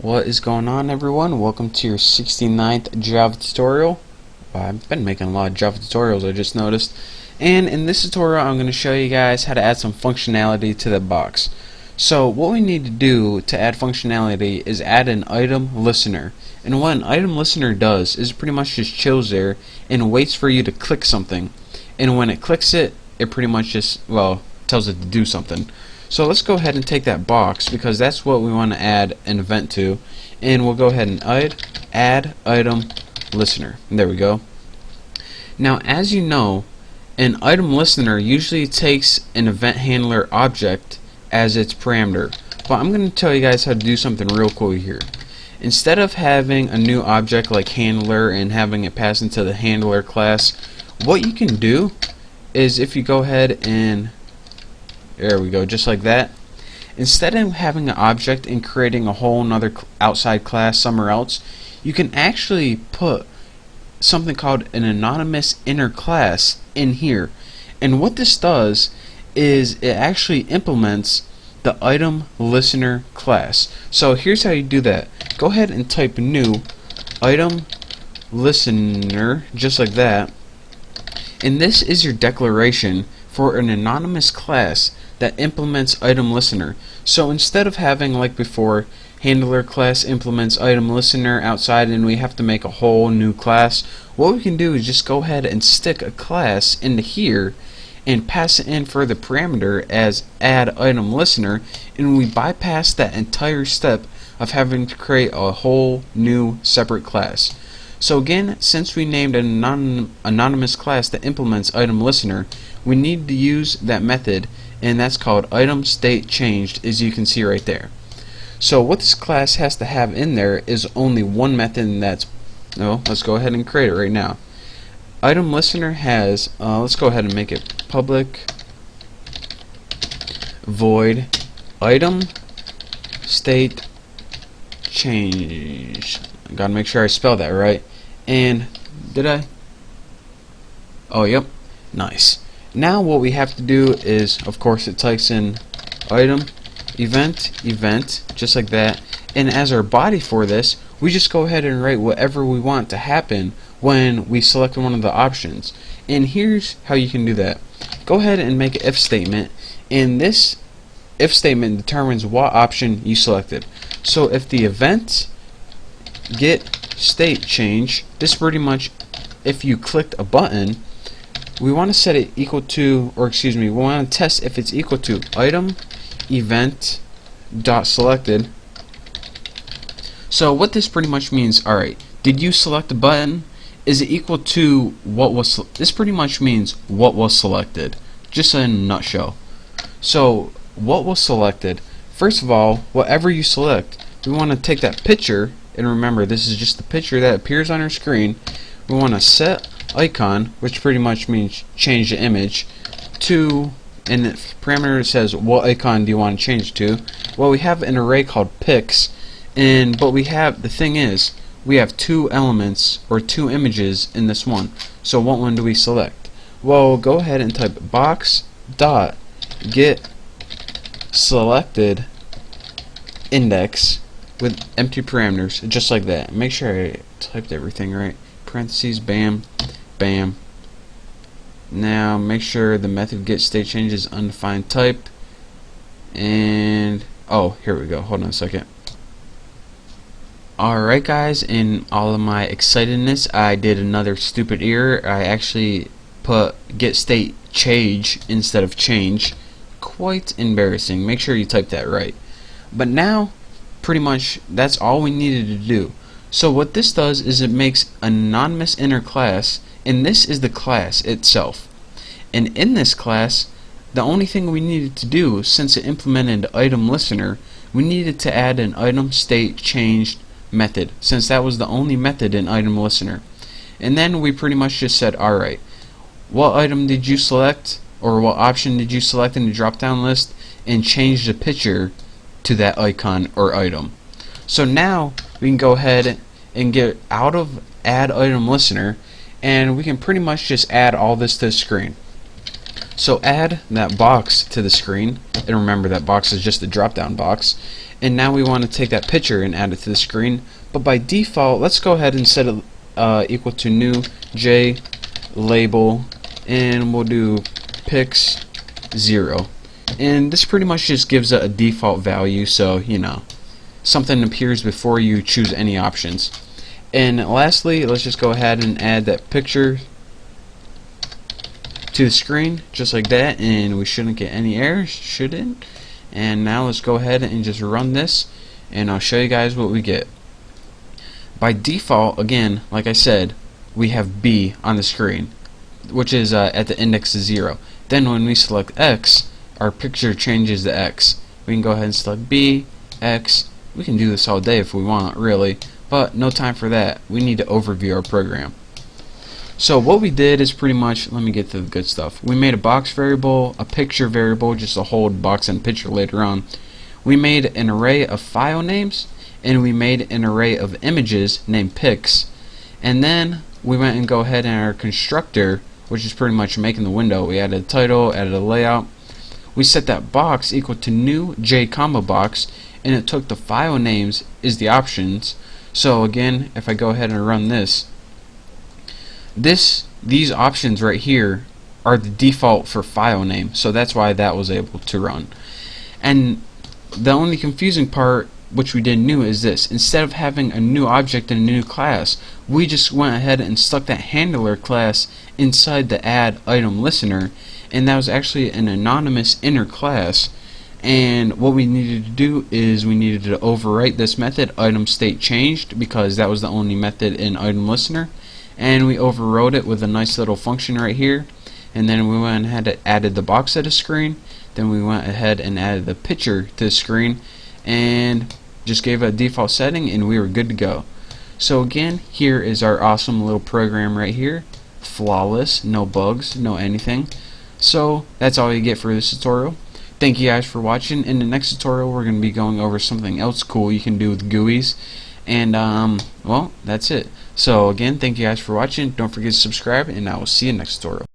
What is going on, everyone? Welcome to your 69th Java tutorial. I've been making a lot of Java tutorials, I just noticed. And in this tutorial I'm going to show you guys how to add some functionality to the box. So what we need to do to add functionality is add an item listener. And what an item listener does is pretty much just chills there and waits for you to click something. And when it clicks it, it pretty much just, well, tells it to do something. So let's go ahead and take that box, because that's what we want to add an event to, and we'll go ahead and add item listener. And there we go. Now, as you know, an item listener usually takes an event handler object as its parameter, but I'm going to tell you guys how to do something real cool here. Instead of having a new object like handler and having it pass into the handler class, what you can do is, if you go ahead and there we go, just like that. Instead of having an object and creating a whole nother outside class somewhere else, you can actually put something called an anonymous inner class in here. And what this does is it actually implements the item listener class. So here's how you do that. Go ahead and type new item listener, just like that. And this is your declaration for an anonymous class that implements item listener. So instead of having, like before, handler class implements item listener outside and we have to make a whole new class, what we can do is just go ahead and stick a class into here and pass it in for the parameter as add item listener, and we bypass that entire step of having to create a whole new separate class. So again, since we named an anonymous class that implements item listener, we need to use that method, and that's called item state changed, as you can see right there. So what this class has to have in there is only one method, and that's, let's go ahead and create it right now. Item listener has, let's go ahead and make it public void item state change. I gotta make sure I spell that right. And did I? Oh, yep. Nice. Now what we have to do is, of course, it types in item event, just like that. And as our body for this, we just go ahead and write whatever we want to happen when we select one of the options. And here's how you can do that. Go ahead and make an if statement, and this if statement determines what option you selected. So if the event get state change, this pretty much, if you clicked a button, we want to set it equal to, or excuse me, we want to test if it's equal to item event dot selected. So what this pretty much means, alright, did you select a button? Is it equal to what was, this pretty much means what was selected, just in a nutshell. So what was selected, first of all, whatever you select, we want to take that picture, and remember this is just the picture that appears on our screen. We want to set icon, which pretty much means change the image, to, and the parameter says what icon do you want to change to. Well, we have an array called pics, and but we have, the thing is, we have two elements or two images in this one. So what one do we select? Well, go ahead and type box dot get selected index with empty parameters, just like that. Make sure I typed everything right. Parentheses, bam, bam. Now make sure the method get state change is undefined type, and oh, here we go, hold on a second. Alright guys, in all of my excitedness I did another stupid error. I actually put get state change instead of change. Quite embarrassing. Make sure you type that right. But now pretty much that's all we needed to do. So what this does is it makes an anonymous inner class, and this is the class itself. And in this class, the only thing we needed to do, since it implemented item listener, we needed to add an item state changed method, since that was the only method in item listener. And then we pretty much just said, alright, what item did you select, or what option did you select in the drop down list, and change the picture to that icon or item. So now we can go ahead and get out of add item listener, and we can pretty much just add all this to the screen. So add that box to the screen, and remember that box is just a drop down box, And now we want to take that picture and add it to the screen, but by default let's go ahead and set it equal to new J label, and we'll do pics 0. And this pretty much just gives it a default value, so you know, something appears before you choose any options. And lastly, let's just go ahead and add that picture to the screen just like that, and we shouldn't get any errors, shouldn't. And now let's go ahead and just run this, and I'll show you guys what we get. By default, again, like I said, we have B on the screen, which is at the index of 0. Then when we select X, our picture changes to X. We can go ahead and select B, X. We can do this all day if we want, really, but no time for that. We need to overview our program. So what we did is pretty much, let me get to the good stuff. We made a box variable, a picture variable, just to hold box and picture later on. We made an array of file names, and we made an array of images named pics. And then we went and go ahead in our constructor, which is pretty much making the window. We added a title, added a layout. We set that box equal to new J comma box, and it took the file names as the options. So again, if I go ahead and run this, these options right here are the default for file name, so that's why that was able to run. And the only confusing part, which we didn't know, is this: instead of having a new object in a new class, we just went ahead and stuck that handler class inside the add item listener, and that was actually an anonymous inner class. And what we needed to do is we needed to overwrite this method item state changed, because that was the only method in item listener, and we overrode it with a nice little function right here. And then we went ahead and added the box to the screen, then we went ahead and added the picture to the screen, and just gave it a default setting, and we were good to go. So again, here is our awesome little program right here, flawless, no bugs, no anything. So that's all you get for this tutorial. Thank you guys for watching. In the next tutorial we're going to be going over something else cool you can do with GUIs. And well, that's it. So again, thank you guys for watching. Don't forget to subscribe, and I will see you next tutorial.